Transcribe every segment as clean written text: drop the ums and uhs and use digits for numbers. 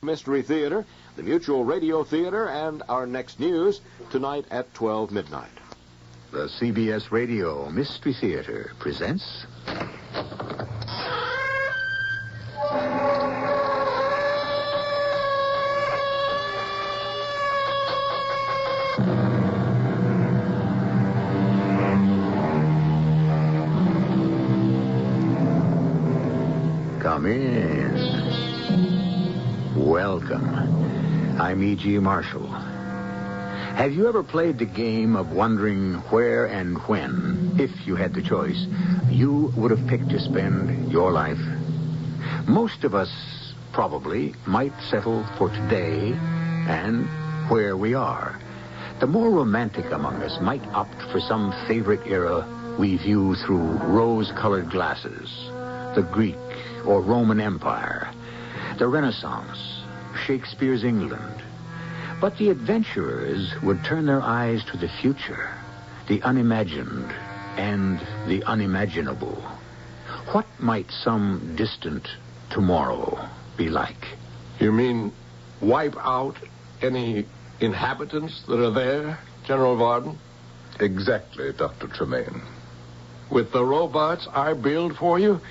Mystery Theater, the Mutual Radio Theater, and our next news tonight at 12 midnight. The CBS Radio Mystery Theater presents... Come in. Welcome. I'm E.G. Marshall. Have you ever played the game of wondering where and when, if you had the choice, you would have picked to spend your life? Most of us probably might settle for today and where we are. The more romantic among us might opt for some favorite era we view through rose-colored glasses. The Greek or Roman Empire, the Renaissance, Shakespeare's England. But the adventurers would turn their eyes to the future, the unimagined and the unimaginable. What might some distant tomorrow be like? You mean wipe out any inhabitants that are there, General Varden? Exactly, Dr. Tremaine. With the robots I build for you?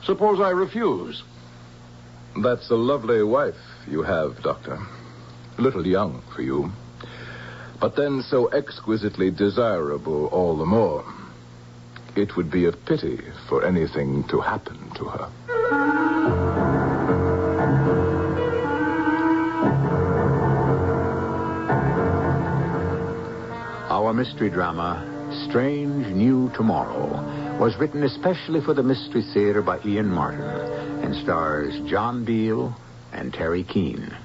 Suppose I refuse? That's a lovely wife you have, Doctor. A little young for you. But then so exquisitely desirable all the more. It would be a pity for anything to happen to her. Our mystery drama, Strange New Tomorrow, was written especially for the Mystery Theater by Ian Martin and stars John Beal and Teri Keane.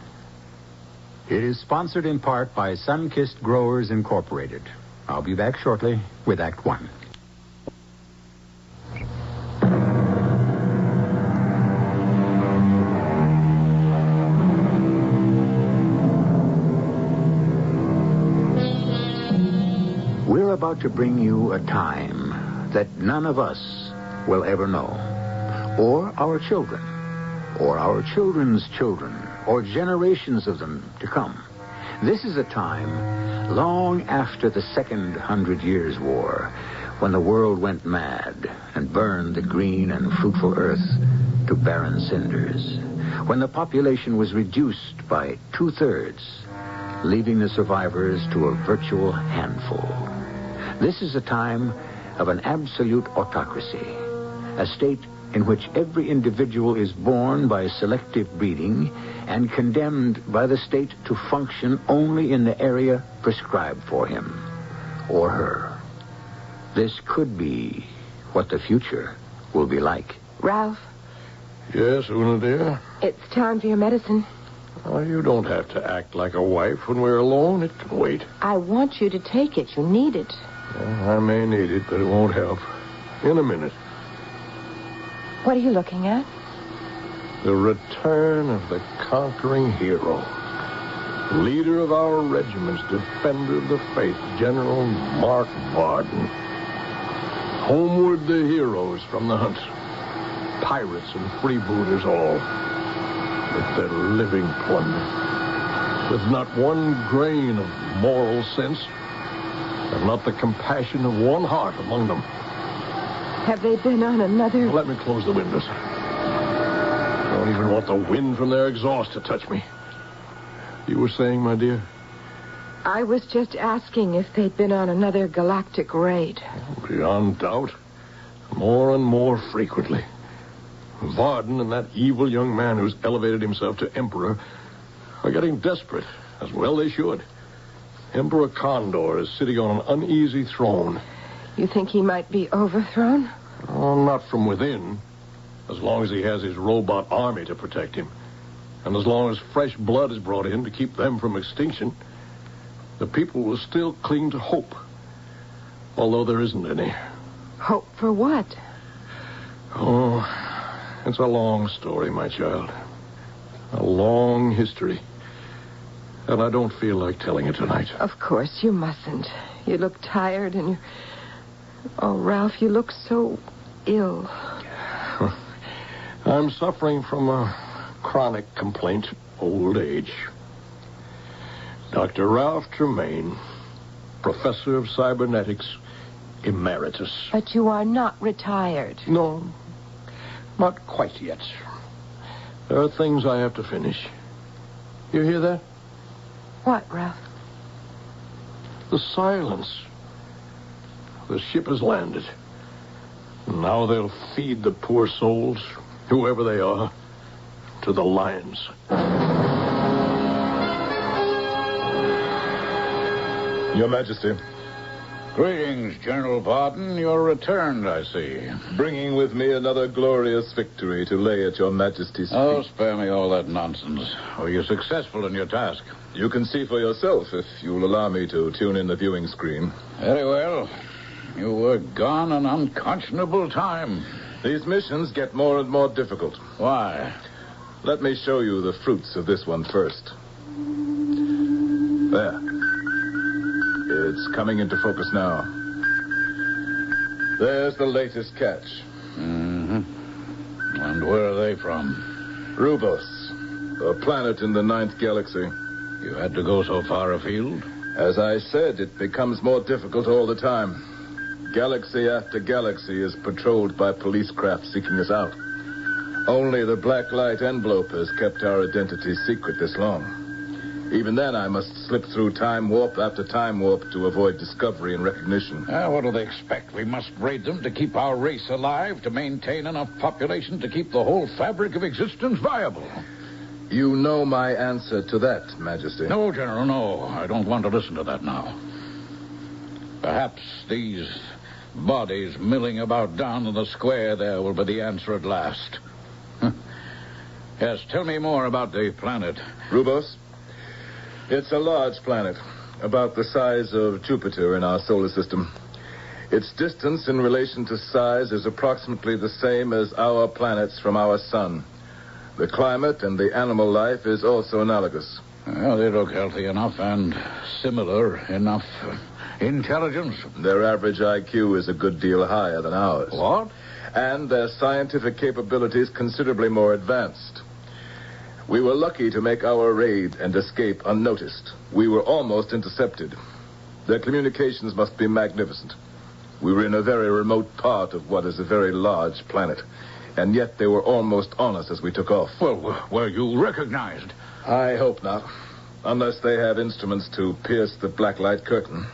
It is sponsored in part by Sunkissed Growers Incorporated. I'll be back shortly with Act One. We're about to bring you a time that none of us will ever know, or our children, or our children's children, or generations of them to come. This is a time long after the Second 100 Years' War, when the world went mad and burned the green and fruitful earth to barren cinders, when the population was reduced by 2/3, leaving the survivors to a virtual handful. This is a time of an absolute autocracy, a state in which every individual is born by selective breeding and condemned by the state to function only in the area prescribed for him or her. This could be what the future will be like. Ralph? Yes, Una, dear? It's time for your medicine. Oh, you don't have to act like a wife when we're alone. It can wait. I want you to take it. You need it. I may need it, but it won't help. In a minute. What are you looking at? The return of the conquering hero. Leader of our regiments, defender of the faith, General Mark Varden. Homeward the heroes from the hunt. Pirates and freebooters all. With their living plunder. With not one grain of moral sense. And not the compassion of one heart among them. Have they been on another... Let me close the windows. I don't even want the wind from their exhaust to touch me. You were saying, my dear? I was just asking if they'd been on another galactic raid. Beyond doubt. More and more frequently. Varden and that evil young man who's elevated himself to emperor are getting desperate, as well they should. Emperor Condor is sitting on an uneasy throne. You think he might be overthrown? Oh, not from within. As long as he has his robot army to protect him. And as long as fresh blood is brought in to keep them from extinction, the people will still cling to hope. Although there isn't any. Hope for what? Oh, it's a long story, my child. A long history. And I don't feel like telling it tonight. Of course, you mustn't. You look tired and you... Oh, Ralph, you look so ill. I'm suffering from a chronic complaint. old age. Dr. Ralph Tremaine, Professor of Cybernetics, Emeritus. But you are not retired. No, not quite yet. There are things I have to finish. You hear that? What, Ralph? The silence. The ship has landed. Now they'll feed the poor souls, whoever they are, to the lions. Your Majesty, Greetings, General Barton. You're returned, I see. bringing with me another glorious victory to lay at Your Majesty's feet. Oh, spare me all that nonsense. Were you successful in your task? You can see for yourself if you'll allow me to tune in the viewing screen. Very well. You were gone an unconscionable time. These missions get more and more difficult. Why? Let me show you the fruits of this one first. There. It's coming into focus now. There's the latest catch. Mm-hmm. And where are they from? Rubos, a planet in the 9th galaxy. You had to go so far afield? As I said, it becomes more difficult all the time. Galaxy after galaxy is patrolled by police craft seeking us out. Only the black light envelope has kept our identity secret this long. Even then, I must slip through time warp after time warp to avoid discovery and recognition. What do they expect? We must raid them to keep our race alive, to maintain enough population to keep the whole fabric of existence viable. You know my answer to that, Majesty. No, General, no. I don't want to listen to that now. Perhaps these bodies milling about down in the square there will be the answer at last. Yes, tell me more about the planet. Rubos? It's a large planet, about the size of Jupiter in our solar system. Its distance in relation to size is approximately the same as our planets from our sun. The climate and the animal life is also analogous. Well, they look healthy enough and similar enough. Intelligence? Their average IQ is a good deal higher than ours. What? And their scientific capabilities considerably more advanced. We were lucky to make our raid and escape unnoticed. We were almost intercepted. Their communications must be magnificent. We were in a very remote part of what is a very large planet. And yet they were almost on us as we took off. Well, were you recognized? I hope not. Unless they have instruments to pierce the black light curtain.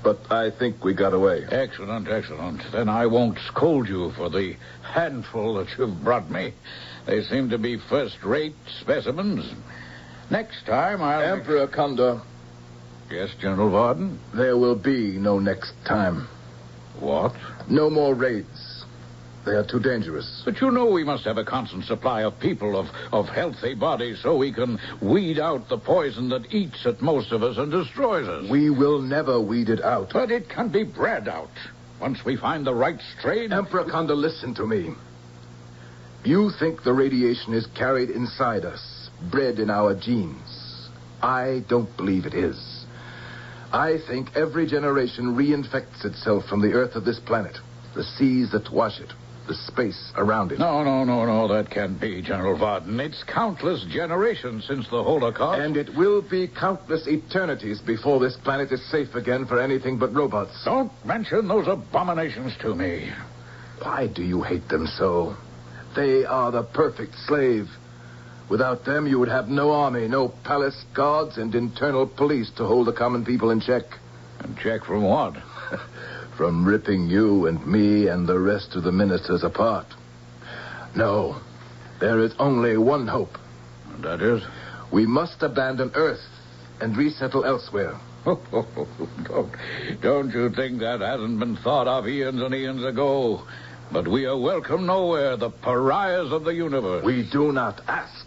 But I think we got away. Excellent, excellent. Then I won't scold you for the handful that you've brought me. They seem to be first-rate specimens. Next time I'll... Emperor Condor. Yes, General Varden? There will be no next time. What? No more raids. They are too dangerous. But you know we must have a constant supply of people, of healthy bodies, so we can weed out the poison that eats at most of us and destroys us. We will never weed it out. But it can be bred out. Once we find the right strain... Emperor Condor, listen to me. You think the radiation is carried inside us, bred in our genes. I don't believe it is. I think every generation reinfects itself from the earth of this planet, the seas that wash it, the space around it. No, that can't be, General Varden. It's countless generations since the Holocaust. And it will be countless eternities before this planet is safe again for anything but robots. Don't mention those abominations to me. Why do you hate them so? They are the perfect slave. Without them, you would have no army, no palace guards, and internal police to hold the common people in check. And check from what? From ripping you and me and the rest of the ministers apart. No, there is only one hope. And that is? We must abandon Earth and resettle elsewhere. Don't you think that hasn't been thought of eons and eons ago? But we are welcome nowhere, the pariahs of the universe. We do not ask.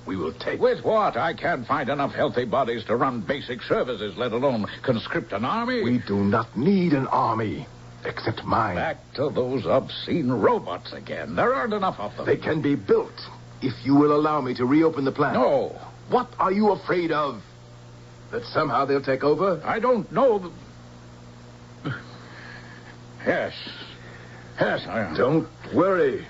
We will take. With what? I can't find enough healthy bodies to run basic services, let alone conscript an army. We do not need an army, except mine. Back to those obscene robots again. There aren't enough of them. They can be built, if you will allow me to reopen the planet. No. What are you afraid of? That somehow they'll take over? I don't know. Yes, I am. Don't worry.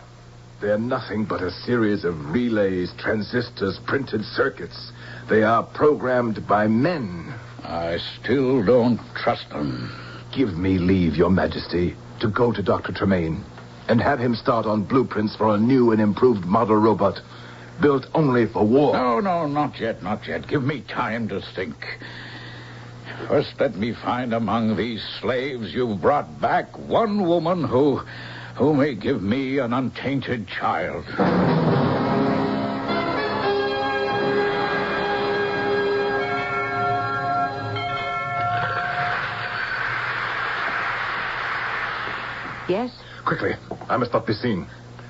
They're nothing but a series of relays, transistors, printed circuits. They are programmed by men. I still don't trust them. Give me leave, Your Majesty, to go to Dr. Tremaine and have him start on blueprints for a new and improved model robot built only for war. No, not yet. Give me time to think. First, let me find among these slaves you've brought back one woman who may give me an untainted child. Yes? Quickly, I must not be seen.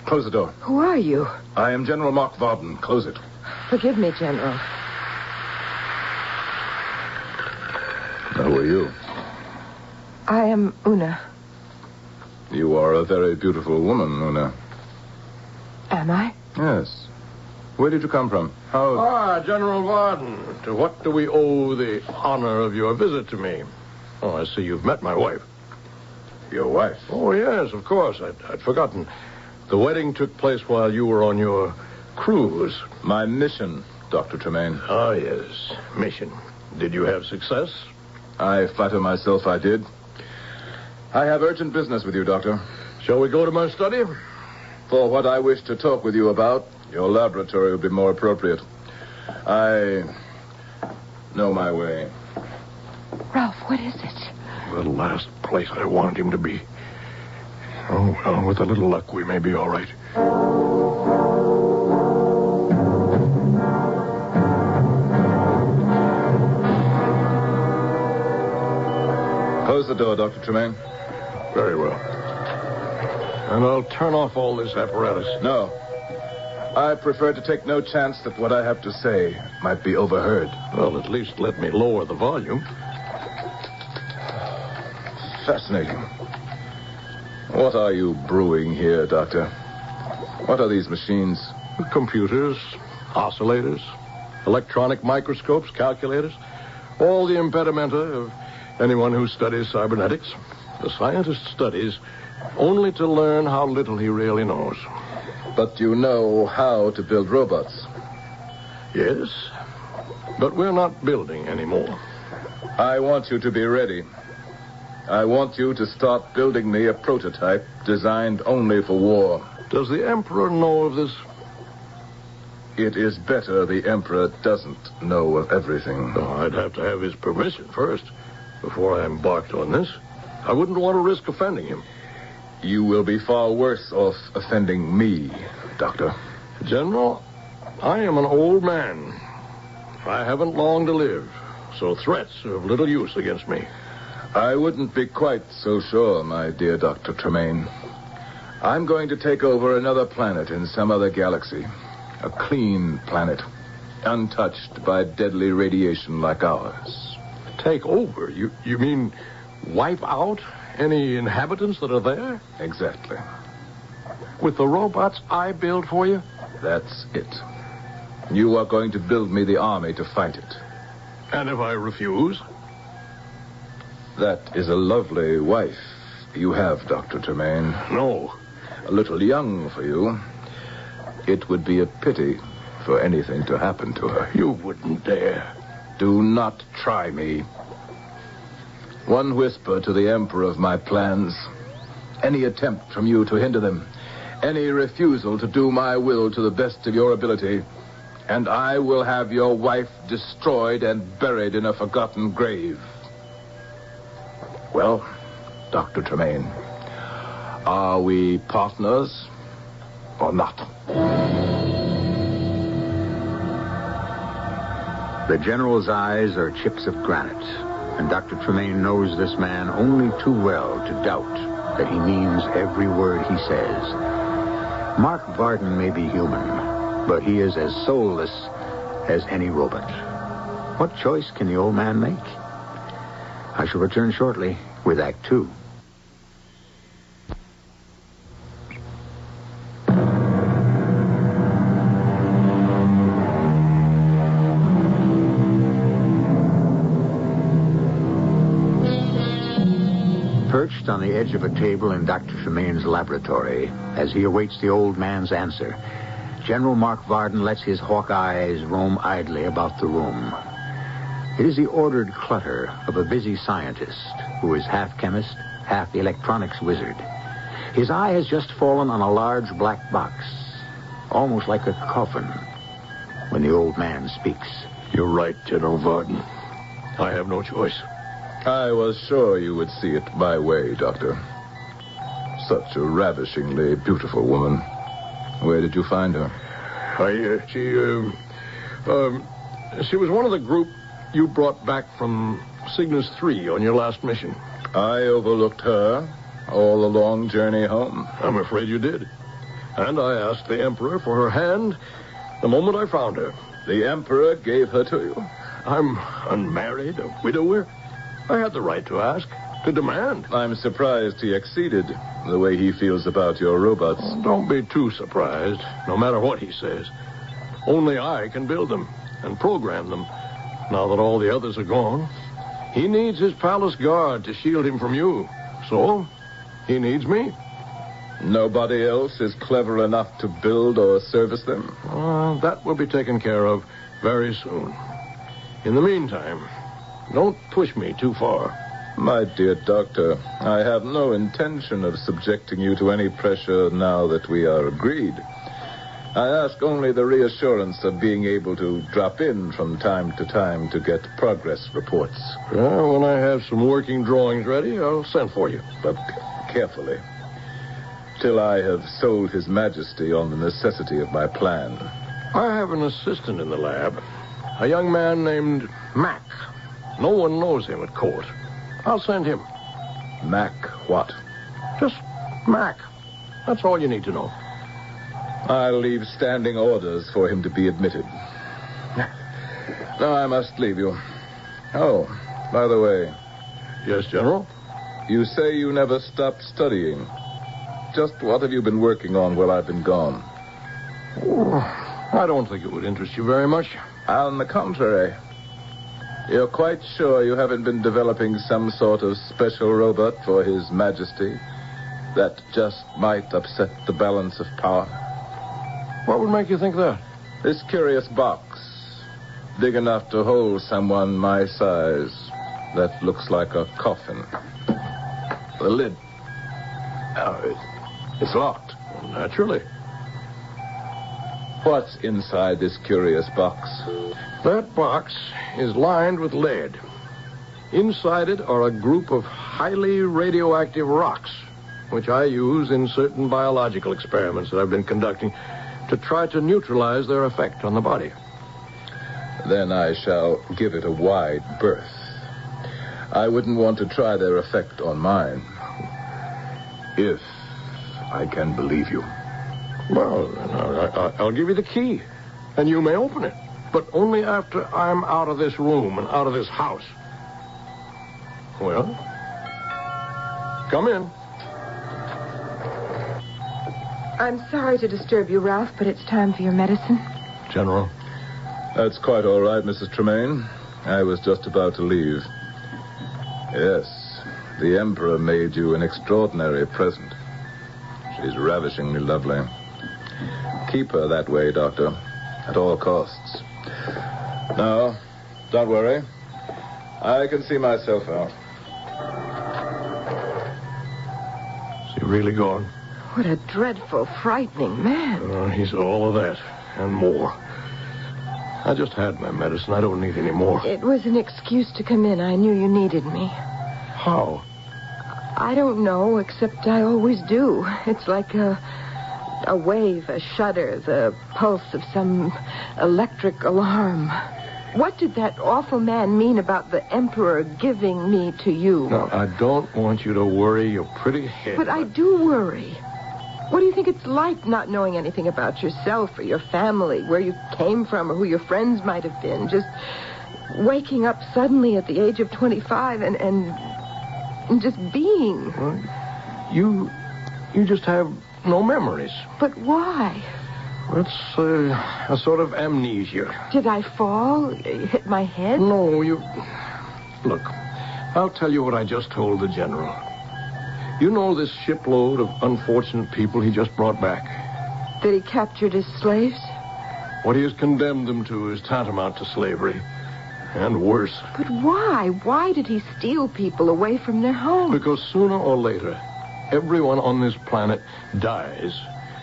Close the door. Who are you? I am General Mark Varden. Close it. Forgive me, General. Who are you? I am Una. You are a very beautiful woman, Una. Am I? Yes. Where did you come from? How... General Varden. To what do we owe the honor of your visit to me? Oh, I see you've met my wife. Your wife? Oh, yes, of course. I'd forgotten. The wedding took place while you were on your cruise. My mission, Dr. Tremaine. Ah, yes. Mission. Did you have success? I flatter myself I did. I have urgent business with you, Doctor. Shall we go to my study? For what I wish to talk with you about, your laboratory would be more appropriate. I know my way. Ralph, what is it? The last place I wanted him to be. Oh, well, with a little luck, we may be all right. Close the door, Dr. Tremaine. Very well. And I'll turn off all this apparatus. No. I prefer to take no chance that what I have to say might be overheard. Well, at least let me lower the volume. Fascinating. What are you brewing here, Doctor? What are these machines? Computers, oscillators, electronic microscopes, calculators. All the impedimenta of anyone who studies cybernetics. The scientist studies only to learn how little he really knows. But you know how to build robots. Yes, but we're not building anymore. I want you to be ready. I want you to start building me a prototype designed only for war. Does the Emperor know of this? It is better the Emperor doesn't know of everything. Oh, I'd have to have his permission first before I embarked on this. I wouldn't want to risk offending him. You will be far worse off offending me, Doctor. General, I am an old man. I haven't long to live, so threats are of little use against me. I wouldn't be quite so sure, my dear Dr. Tremaine. I'm going to take over another planet in some other galaxy. A clean planet, untouched by deadly radiation like ours. Take over? You mean wipe out any inhabitants that are there? Exactly. With the robots I build for you? That's it. You are going to build me the army to fight it. And if I refuse? That is a lovely wife you have, Dr. Tremaine. No. A little young for you. It would be a pity for anything to happen to her. You wouldn't dare. Do not try me. One whisper to the Emperor of my plans. Any attempt from you to hinder them. Any refusal to do my will to the best of your ability. And I will have your wife destroyed and buried in a forgotten grave. Well, Dr. Tremaine, are we partners or not? The General's eyes are chips of granite, and Dr. Tremaine knows this man only too well to doubt that he means every word he says. Mark Varden may be human, but he is as soulless as any robot. What choice can the old man make? I shall return shortly with Act 2. crouched on the edge of a table in Dr. Tremaine's laboratory as he awaits the old man's answer. General Mark Varden lets his hawk eyes roam idly about the room. It is the ordered clutter of a busy scientist who is half chemist, half electronics wizard. His eye has just fallen on a large black box, almost like a coffin, when the old man speaks. You're right, General Varden. I have no choice. I was sure you would see it my way, Doctor. Such a ravishingly beautiful woman. Where did you find her? She was one of the group you brought back from Cygnus 3 on your last mission. I overlooked her all the long journey home. I'm afraid you did. And I asked the Emperor for her hand the moment I found her. The Emperor gave her to you? I'm unmarried, a widower. I had the right to ask, to demand. I'm surprised he acceded the way he feels about your robots. Don't be too surprised, no matter what he says. Only I can build them and program them, now that all the others are gone. He needs his palace guard to shield him from you. So, he needs me. Nobody else is clever enough to build or service them? That will be taken care of very soon. In the meantime, don't push me too far. My dear Doctor, I have no intention of subjecting you to any pressure now that we are agreed. I ask only the reassurance of being able to drop in from time to time to get progress reports. When I have some working drawings ready, I'll send for you. But carefully, till I have sold His Majesty on the necessity of my plan. I have an assistant in the lab, a young man named Mac. No one knows him at court. I'll send him. Mac what? Just Mac. That's all you need to know. I'll leave standing orders for him to be admitted. Now I must leave you. Oh, by the way. Yes, General? You say you never stopped studying. Just what have you been working on while I've been gone? I don't think it would interest you very much. On the contrary. You're quite sure you haven't been developing some sort of special robot for His Majesty that just might upset the balance of power? What would make you think that? This curious box, big enough to hold someone my size, that looks like a coffin. The lid. It's locked. Well, naturally. What's inside this curious box? That box is lined with lead. Inside it are a group of highly radioactive rocks, which I use in certain biological experiments that I've been conducting to try to neutralize their effect on the body. Then I shall give it a wide berth. I wouldn't want to try their effect on mine. If I can believe you. Well, I'll give you the key, and you may open it. But only after I'm out of this room and out of this house. Well, come in. I'm sorry to disturb you, Ralph, but it's time for your medicine. General. That's quite all right, Mrs. Tremaine. I was just about to leave. Yes, the Emperor made you an extraordinary present. She's ravishingly lovely. Keep her that way, Doctor, at all costs. No, don't worry. I can see myself out. Is he really gone? What a dreadful, frightening man. He's all of that and more. I just had my medicine. I don't need any more. It was an excuse to come in. I knew you needed me. How? I don't know, except I always do. It's like a wave, a shudder, the pulse of some electric alarm. What did that awful man mean about the Emperor giving me to you? No, I don't want you to worry your pretty head. But I do worry. What do you think it's like not knowing anything about yourself or your family, where you came from or who your friends might have been? Just waking up suddenly at the age of 25 and just being. Well, you just have no memories. But why? It's a sort of amnesia. Did I fall? Hit my head? No, you... Look, I'll tell you what I just told the general. You know this shipload of unfortunate people he just brought back? That he captured as slaves? What he has condemned them to is tantamount to slavery. And worse. But why? Why did he steal people away from their homes? Because sooner or later, everyone on this planet dies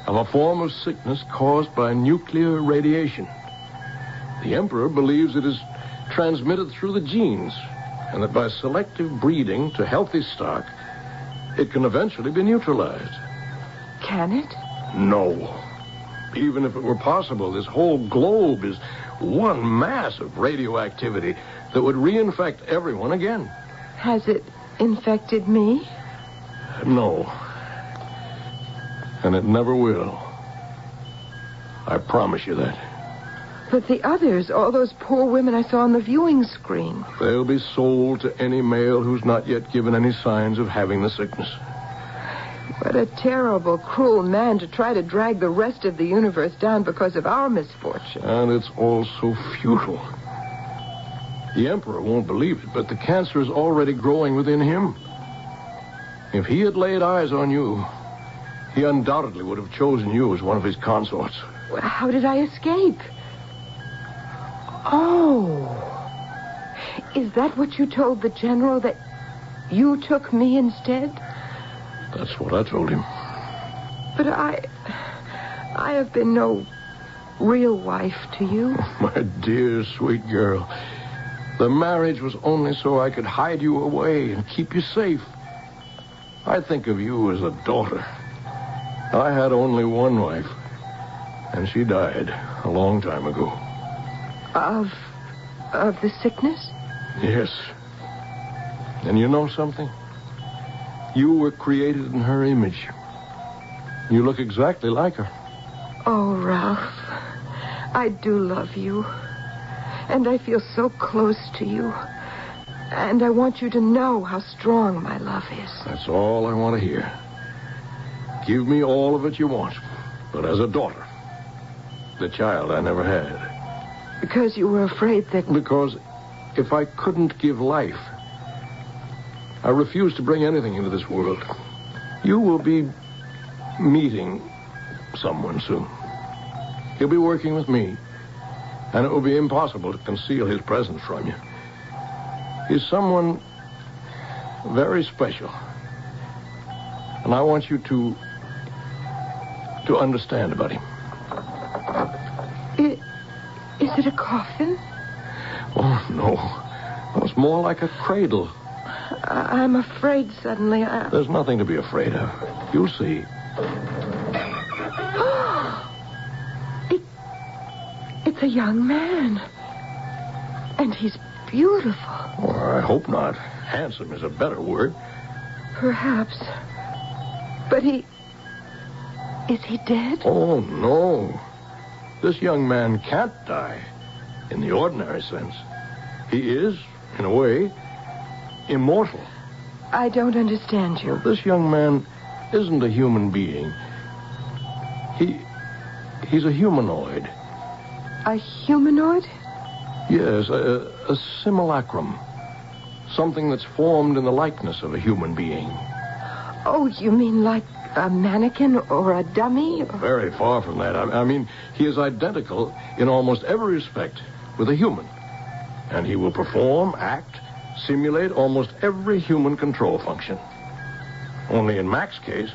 of a form of sickness caused by nuclear radiation. The Emperor believes it is transmitted through the genes, and that by selective breeding to healthy stock, it can eventually be neutralized. Can it? No. Even if it were possible, this whole globe is one mass of radioactivity that would reinfect everyone again. Has it infected me? No. And it never will. I promise you that. But the others, all those poor women I saw on the viewing screen. They'll be sold to any male who's not yet given any signs of having the sickness. What a terrible, cruel man to try to drag the rest of the universe down because of our misfortune. And it's all so futile. The Emperor won't believe it, but the cancer is already growing within him. If he had laid eyes on you, he undoubtedly would have chosen you as one of his consorts. How did I escape? Oh. Is that what you told the general, that you took me instead? That's what I told him. But I have been no real wife to you. My dear, sweet girl. The marriage was only so I could hide you away and keep you safe. I think of you as a daughter. I had only one wife, and she died a long time ago. Of the sickness? Yes. And you know something? You were created in her image. You look exactly like her. Oh, Ralph, I do love you. And I feel so close to you. And I want you to know how strong my love is. That's all I want to hear. Give me all of it you want, but as a daughter. The child I never had. Because you were afraid that... Because if I couldn't give life, I refuse to bring anything into this world. You will be meeting someone soon. He'll be working with me, and it will be impossible to conceal his presence from you. He's someone very special, and I want you to understand about him. Is it a coffin? Oh, no. It's more like a cradle. I'm afraid suddenly. There's nothing to be afraid of. You'll see. It's a young man. And he's beautiful. Oh, I hope not. Handsome is a better word. Perhaps. But is he dead? Oh, no. This young man can't die in the ordinary sense. He is, in a way, immortal. I don't understand you. This young man isn't a human being. He's a humanoid. A humanoid? Yes, a simulacrum. Something that's formed in the likeness of a human being. Oh, you mean like a mannequin or a dummy? Very far from that. I mean, he is identical in almost every respect with a human. And he will perform, act, simulate almost every human control function. Only in Mac's case,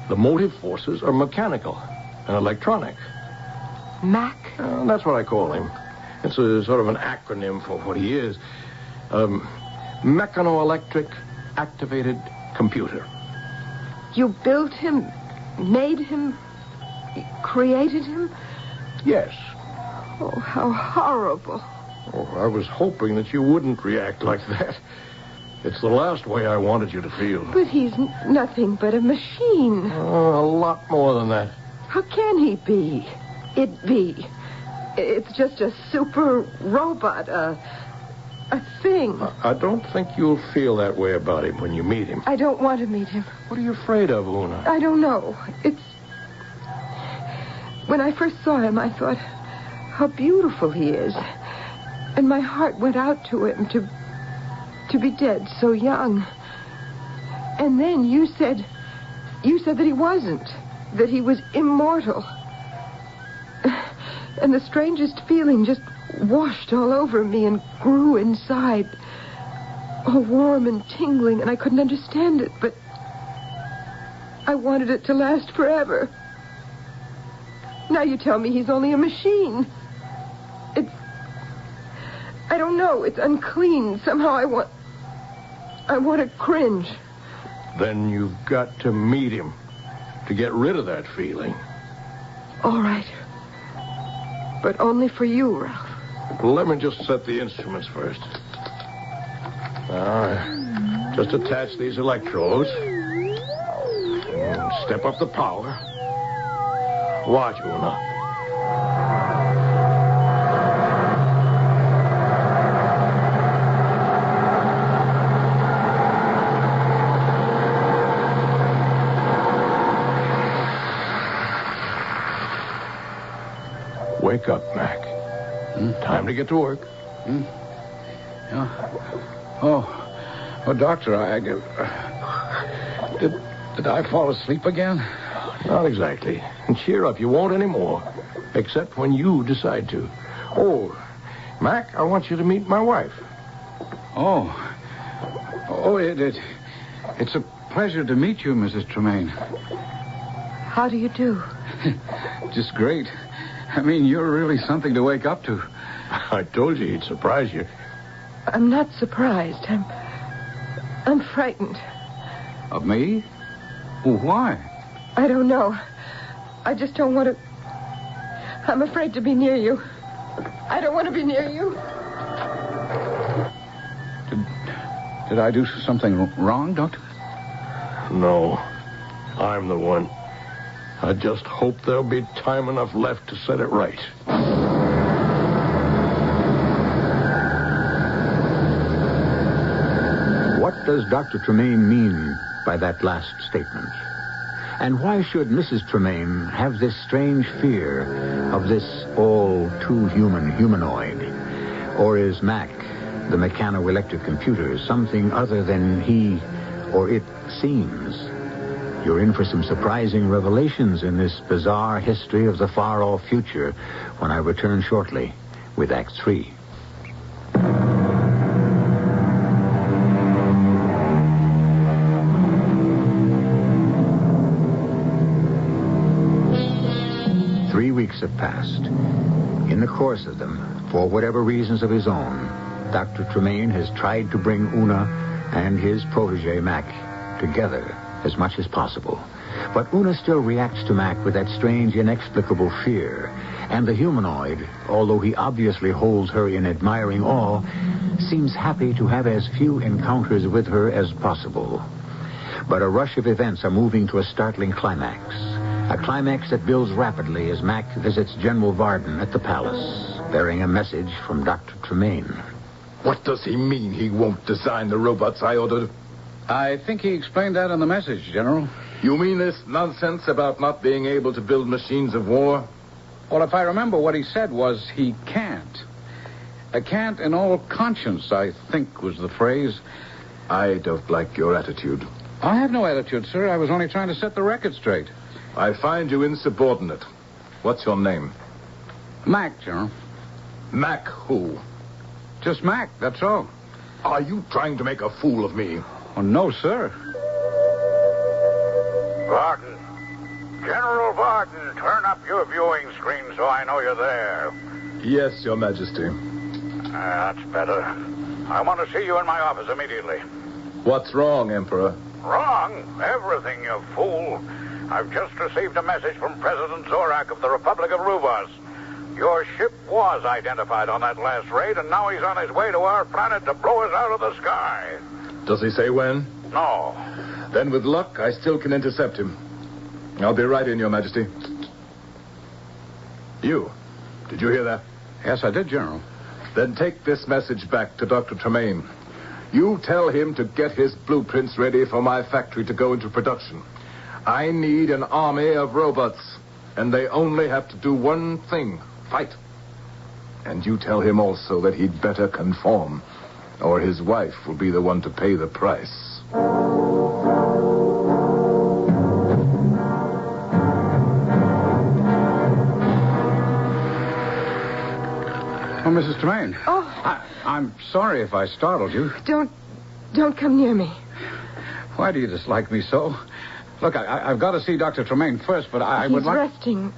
the motive forces are mechanical and electronic. Mac? That's what I call him. It's a sort of an acronym for what he is. Mechanoelectric activated computer. You built him, made him, created him? Yes. Oh, how horrible. Oh, I was hoping that you wouldn't react like that. It's the last way I wanted you to feel. But he's nothing but a machine. Oh, a lot more than that. How can he be? It's just a super robot, a thing. I don't think you'll feel that way about him when you meet him. I don't want to meet him. What are you afraid of, Una? I don't know. When I first saw him, I thought how beautiful he is. And my heart went out to him to be dead so young. And then you said that he wasn't, that he was immortal. And the strangest feeling just washed all over me and grew inside, all warm and tingling, and I couldn't understand it, but I wanted it to last forever. Now you tell me he's only a machine. I don't know, it's unclean. Somehow I want to cringe. Then you've got to meet him to get rid of that feeling. All right. But only for you, Ralph. Let me just set the instruments first. Now, just attach these electrodes. And step up the power. Watch, Una. Wake up, Mac. Time to get to work. Yeah. Oh, Doctor, did I fall asleep again? Not exactly. And cheer up, you won't anymore. Except when you decide to. Oh, Mac, I want you to meet my wife. It's a pleasure to meet you, Mrs. Tremaine. How do you do? Just great. I mean, you're really something to wake up to. I told you he'd surprise you. I'm not surprised. I'm frightened. Of me? Well, why? I don't know. I just don't want to... I'm afraid to be near you. I don't want to be near you. Did I do something wrong, Doctor? No, I'm the one. I just hope there'll be time enough left to set it right. What does Dr. Tremaine mean by that last statement? And why should Mrs. Tremaine have this strange fear of this all-too-human humanoid? Or is Mac, the mechano-electric computer, something other than he or it seems? You're in for some surprising revelations in this bizarre history of the far-off future when I return shortly with Act 3. Have passed. In the course of them, for whatever reasons of his own, Dr. Tremaine has tried to bring Una and his protege, Mac, together as much as possible. But Una still reacts to Mac with that strange, inexplicable fear. And the humanoid, although he obviously holds her in admiring awe, seems happy to have as few encounters with her as possible. But a rush of events are moving to a startling climax. A climax that builds rapidly as Mac visits General Varden at the palace, bearing a message from Dr. Tremaine. What does he mean he won't design the robots I ordered? I think he explained that in the message, General. You mean this nonsense about not being able to build machines of war? Well, if I remember, what he said was he can't. A can't in all conscience, I think was the phrase. I don't like your attitude. I have no attitude, sir. I was only trying to set the record straight. I find you insubordinate. What's your name? Mac, General. Mac who? Just Mac, that's all. Are you trying to make a fool of me? Oh, no, sir. Varden. General Varden, turn up your viewing screen so I know you're there. Yes, Your Majesty. That's better. I want to see you in my office immediately. What's wrong, Emperor? Wrong? Everything, you fool. I've just received a message from President Zorak of the Republic of Ruvas. Your ship was identified on that last raid, and now he's on his way to our planet to blow us out of the sky. Does he say when? No. Then with luck, I still can intercept him. I'll be right in, Your Majesty. You. Did you hear that? Yes, I did, General. Then take this message back to Dr. Tremaine. You tell him to get his blueprints ready for my factory to go into production. I need an army of robots, and they only have to do one thing, fight. And you tell him also that he'd better conform, or his wife will be the one to pay the price. Mrs. Tremaine. Oh. I'm sorry if I startled you. Don't come near me. Why do you dislike me so? Look, I've got to see Dr. Tremaine first, but I would like... He's resting.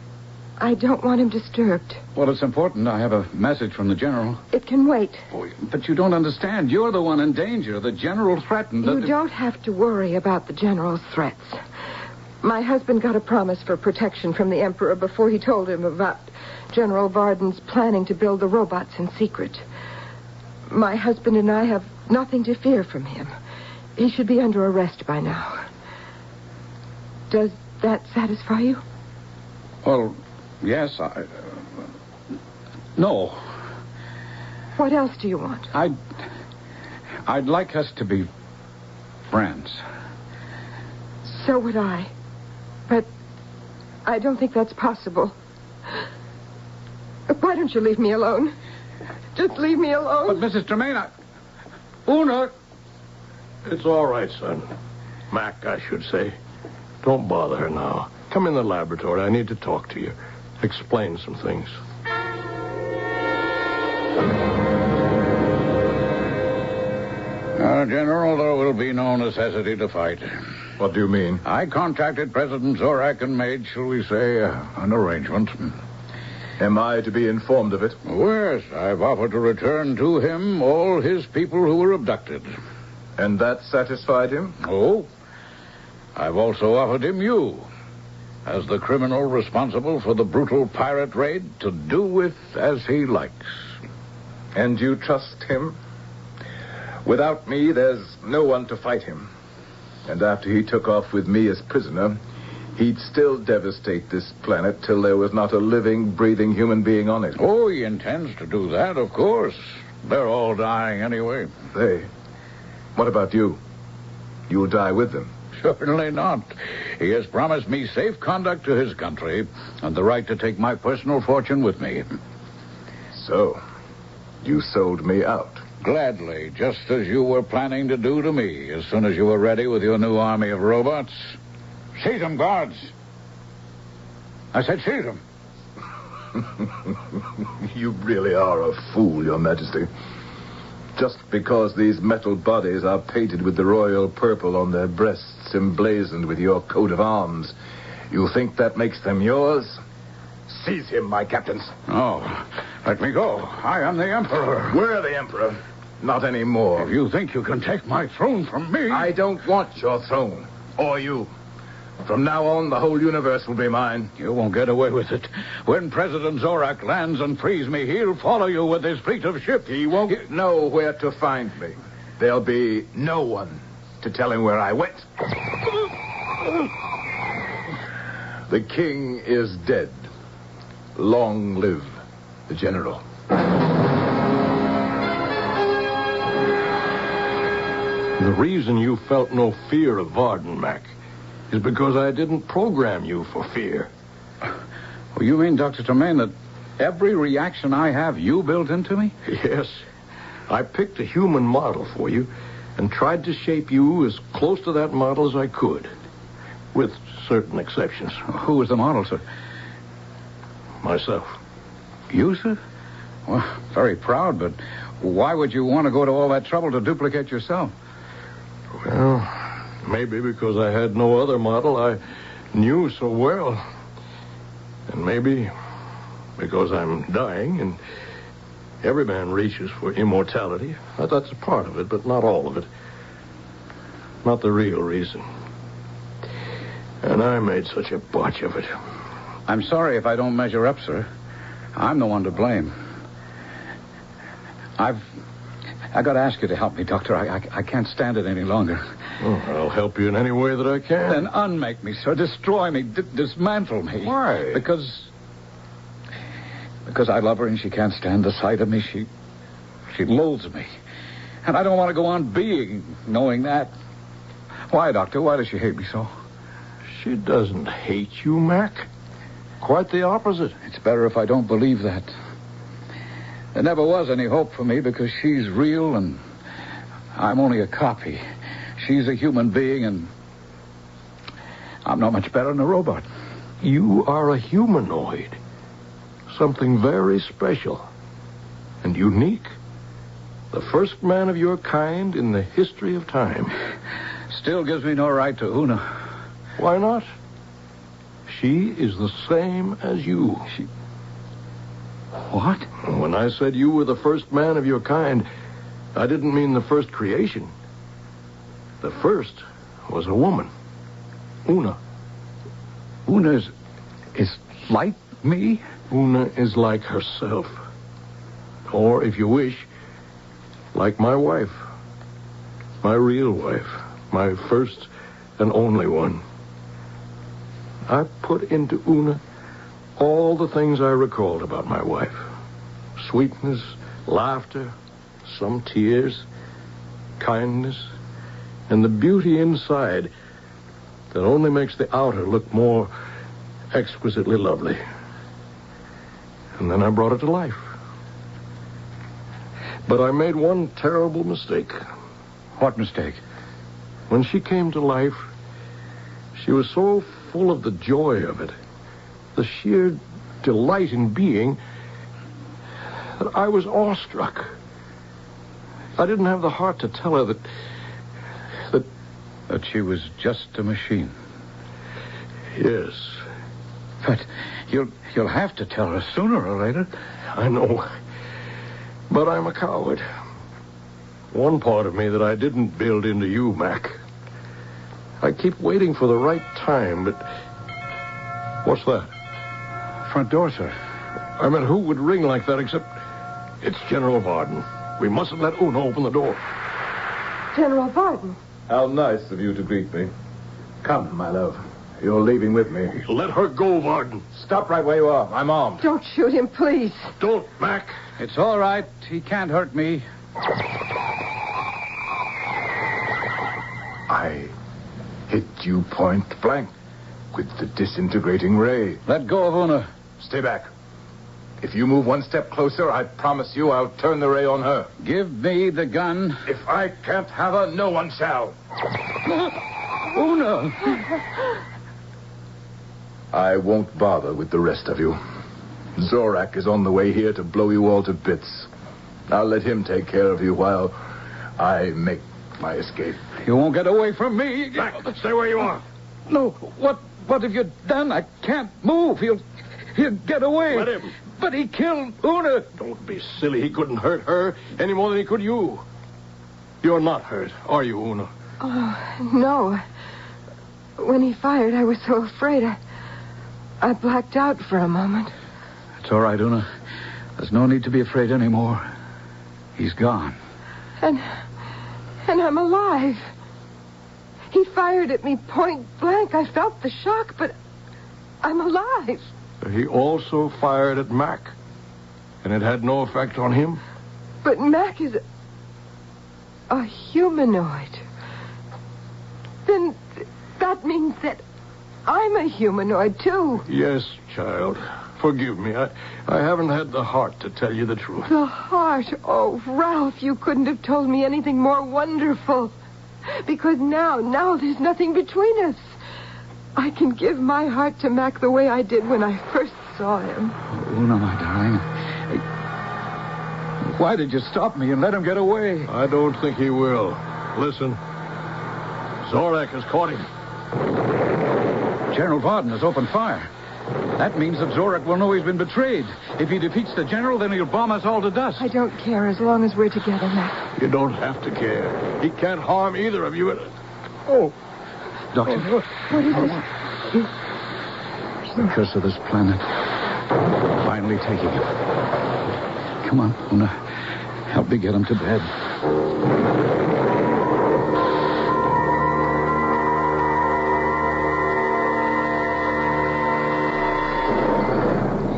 I don't want him disturbed. Well, it's important. I have a message from the general. It can wait. Oh, but you don't understand. You're the one in danger. The general threatened... You don't have to worry about the general's threats. My husband got a promise for protection from the Emperor before he told him about General Varden's planning to build the robots in secret. My husband and I have nothing to fear from him. He should be under arrest by now. Does that satisfy you? Well, yes, no. What else do you want? I'd like us to be friends. So would I. But I don't think that's possible. Why don't you leave me alone? Just leave me alone. But, Mrs. Tremaine, Una! It's all right, son. Mac, I should say. Don't bother her now. Come in the laboratory. I need to talk to you. Explain some things. General, there will be no necessity to fight. What do you mean? I contacted President Zorak and made, shall we say, an arrangement. Am I to be informed of it? Yes, I've offered to return to him all his people who were abducted. And that satisfied him? Oh, I've also offered him you, as the criminal responsible for the brutal pirate raid, to do with as he likes. And you trust him? Without me, there's no one to fight him. And after he took off with me as prisoner, he'd still devastate this planet till there was not a living, breathing human being on it. Oh, he intends to do that, of course. They're all dying anyway. They? What about you? You'll die with them. Certainly not. He has promised me safe conduct to his country and the right to take my personal fortune with me. So, you sold me out. Gladly, just as you were planning to do to me as soon as you were ready with your new army of robots. Seize them, guards. I said seize them. You really are a fool, Your Majesty. Just because these metal bodies are painted with the royal purple on their breasts, emblazoned with your coat of arms, you think that makes them yours? Seize him, my captains. Oh, let me go. I am the Emperor. We're the Emperor. Not anymore. If you think you can take my throne from me... I don't want your throne. Or you. From now on, the whole universe will be mine. You won't get away with it. When President Zorak lands and frees me, he'll follow you with his fleet of ships. He won't know where to find me. There'll be no one to tell him where I went. The king is dead. Long live the general. The reason you felt no fear of Varden, Mac, is because I didn't program you for fear. Oh, you mean, Dr. Tremaine, that every reaction I have you built into me? Yes. I picked a human model for you and tried to shape you as close to that model as I could, with certain exceptions. Who was the model, sir? Myself. You, sir? Well, very proud, but why would you want to go to all that trouble to duplicate yourself? Well, maybe because I had no other model I knew so well. And maybe because I'm dying and every man reaches for immortality. That's a part of it, but not all of it. Not the real reason. And I made such a botch of it. I'm sorry if I don't measure up, sir. I'm the one to blame. I've got to ask you to help me, Doctor. I can't stand it any longer. Oh, I'll help you in any way that I can. Then unmake me, sir. Destroy me. Dismantle me. Why? Because I love her and she can't stand the sight of me. She loathes me. And I don't want to go on being knowing that. Why, Doctor? Why does she hate me so? She doesn't hate you, Mac. Quite the opposite. It's better if I don't believe that. There never was any hope for me because she's real and I'm only a copy. She's a human being and I'm not much better than a robot. You are a humanoid. Something very special. and unique. The first man of your kind in the history of time. Still gives me no right to Una. Why not? She is the same as you. What? When I said you were the first man of your kind, I didn't mean the first creation. The first was a woman. Una. Una is like me? Una is like herself. Or, if you wish, like my wife. My real wife. My first and only one. I put into Una all the things I recalled about my wife. Sweetness, laughter, some tears, kindness, and the beauty inside that only makes the outer look more exquisitely lovely. And then I brought it to life. But I made one terrible mistake. What mistake? When she came to life, she was so full of the joy of it, the sheer delight in being, that I was awestruck. I didn't have the heart to tell her that she was just a machine. Yes. But you'll have to tell her sooner or later. I know. But I'm a coward. One part of me that I didn't build into you, Mac. I keep waiting for the right time, but... What's that? Front door, sir. I mean, who would ring like that except... It's General Varden. We mustn't let Una open the door. General Varden. How nice of you to greet me. Come, my love. You're leaving with me. Let her go, Varden. Stop right where you are. I'm armed. Don't shoot him, please. Don't, Mac. It's all right. He can't hurt me. I hit you point blank with the disintegrating ray. Let go of Una. Stay back. If you move one step closer, I promise you I'll turn the ray on her. Give me the gun. If I can't have her, no one shall. Una! I won't bother with the rest of you. Zorak is on the way here to blow you all to bits. I'll let him take care of you while I make my escape. You won't get away from me. Mac, stay where you are. No, what have you done? I can't move. He'll get away. Let him. But he killed Una. Don't be silly. He couldn't hurt her any more than he could you. You're not hurt, are you, Una? Oh, no. When he fired, I was so afraid. I blacked out for a moment. It's all right, Una. There's no need to be afraid anymore. He's gone. And I'm alive. He fired at me point blank. I felt the shock, but I'm alive. He also fired at Mac, and it had no effect on him. But Mac is a humanoid. Then that means that I'm a humanoid, too. Yes, child. Forgive me. I haven't had the heart to tell you the truth. The heart? Oh, Ralph, you couldn't have told me anything more wonderful. Because now there's nothing between us. I can give my heart to Mac the way I did when I first saw him. Una, my darling. Why did you stop me and let him get away? I don't think he will. Listen. Zorak has caught him. General Varden has opened fire. That means that Zorak will know he's been betrayed. If he defeats the general, then he'll bomb us all to dust. I don't care as long as we're together, Mac. You don't have to care. He can't harm either of you. Oh. Doctor. What is it? It's the curse of this planet. Finally taking it. Come on, Una. Help me get him to bed.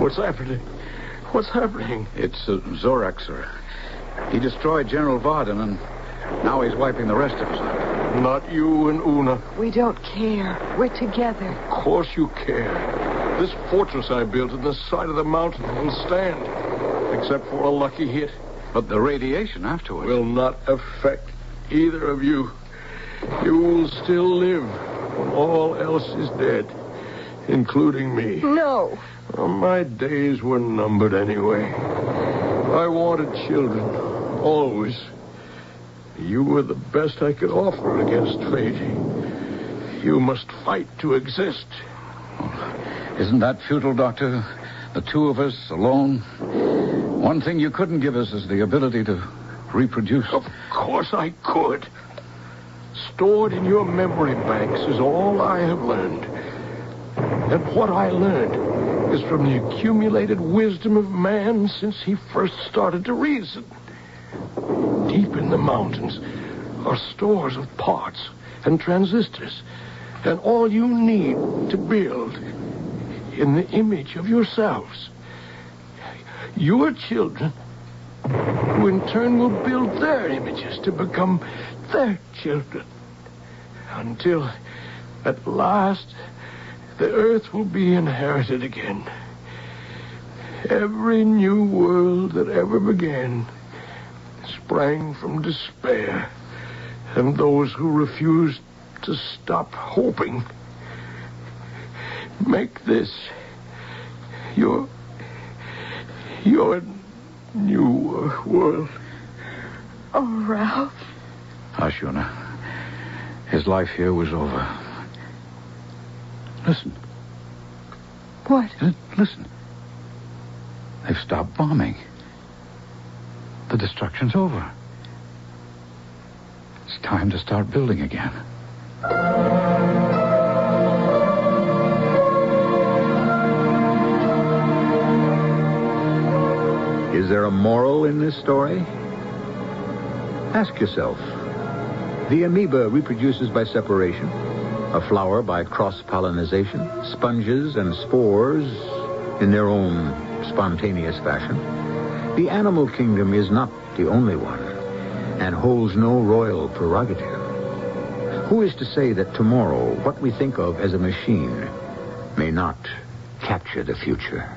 What's happening? What's happening? It's Zorak, sir. He destroyed General Varden, and now he's wiping the rest of us out. Not you and Una. We don't care. We're together. Of course you care. This fortress I built in the side of the mountain will stand, except for a lucky hit. But the radiation afterwards will not affect either of you. You will still live when all else is dead, including me. No. Well, my days were numbered anyway. I wanted children, always. You were the best I could offer against fate. You must fight to exist. Isn't that futile, Doctor? The two of us alone? One thing you couldn't give us is the ability to reproduce. Of course I could. Stored in your memory banks is all I have learned. And what I learned is from the accumulated wisdom of man since he first started to reason. Deep in the mountains are stores of parts and transistors, and all you need to build in the image of yourselves. Your children, who in turn will build their images to become their children, until at last the earth will be inherited again. Every new world that ever began sprang from despair, and those who refused to stop hoping. Make this your new world. Oh, Ralph. Hush, Una. His life here was over. Listen. What? Listen. They've stopped bombing. The destruction's over. It's time to start building again. Is there a moral in this story? Ask yourself. The amoeba reproduces by separation, a flower by cross-pollinization, sponges and spores in their own spontaneous fashion. The animal kingdom is not the only one and holds no royal prerogative. Who is to say that tomorrow what we think of as a machine may not capture the future?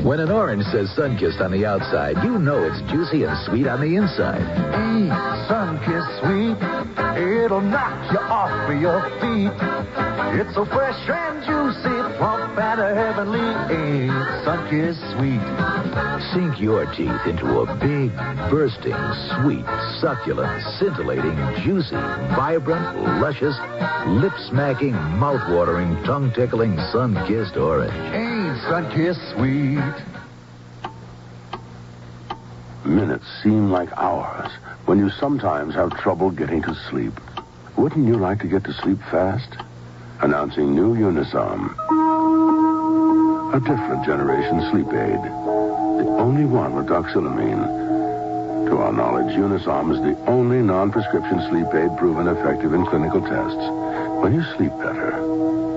When an orange says Sunkissed on the outside, you know it's juicy and sweet on the inside. Hey, Sunkissed sweet, it'll knock you off of your feet. It's so fresh and juicy, plump and heavenly. Hey, Sunkissed sweet. Sink your teeth into a big, bursting, sweet, succulent, scintillating, juicy, vibrant, luscious, lip-smacking, mouth-watering, tongue-tickling, sun-kissed orange. Hey, Sunkissed sweet. Minutes seem like hours when you sometimes have trouble getting to sleep. Wouldn't you like to get to sleep fast? Announcing new Unisom. A different generation sleep aid. The only one with doxylamine. To our knowledge, Unisom is the only non-prescription sleep aid proven effective in clinical tests. When you sleep better,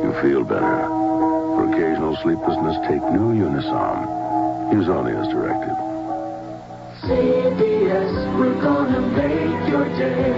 you feel better. For occasional sleeplessness, take new Unisom. Use only as directed. CBS, we're gonna make your day.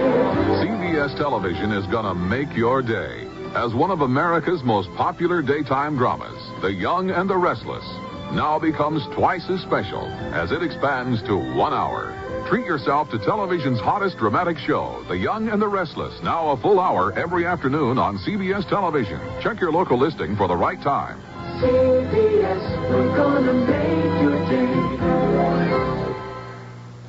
CBS Television is gonna make your day. As one of America's most popular daytime dramas, The Young and the Restless now becomes twice as special as it expands to 1 hour. Treat yourself to television's hottest dramatic show, The Young and the Restless, now a full hour every afternoon on CBS Television. Check your local listing for the right time. CBS, we're gonna make your day.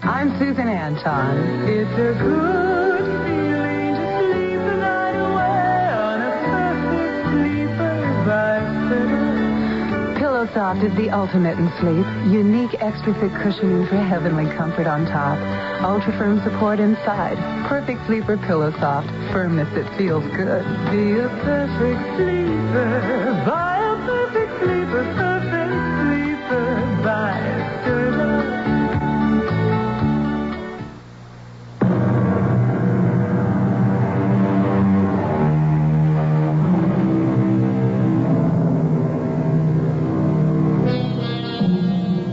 I'm Susan Anton. It's a good feeling to sleep the night away on a perfect sleeper by Fiddle. Pillow Soft is the ultimate in sleep. Unique extra thick cushioning for heavenly comfort on top. Ultra firm support inside. Perfect sleeper Pillow Soft. Firmness that feels good. Be a perfect sleeper. Buy a perfect sleeper. Perfect sleeper by Fiddle.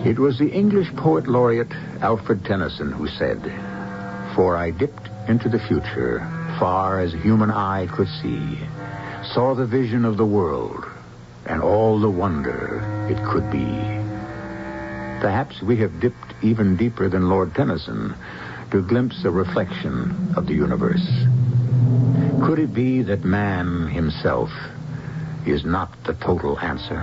It was the English poet laureate Alfred Tennyson who said, "For I dipped into the future, far as human eye could see, saw the vision of the world, and all the wonder it could be." Perhaps we have dipped even deeper than Lord Tennyson to glimpse a reflection of the universe. Could it be that man himself is not the total answer?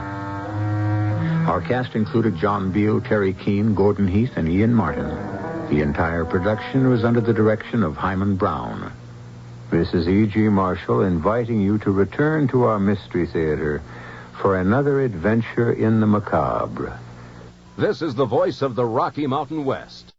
Our cast included John Beal, Teri Keane, Gordon Heath, and Ian Martin. The entire production was under the direction of Hyman Brown. This is E.G. Marshall inviting you to return to our Mystery Theater for another adventure in the macabre. This is the voice of the Rocky Mountain West.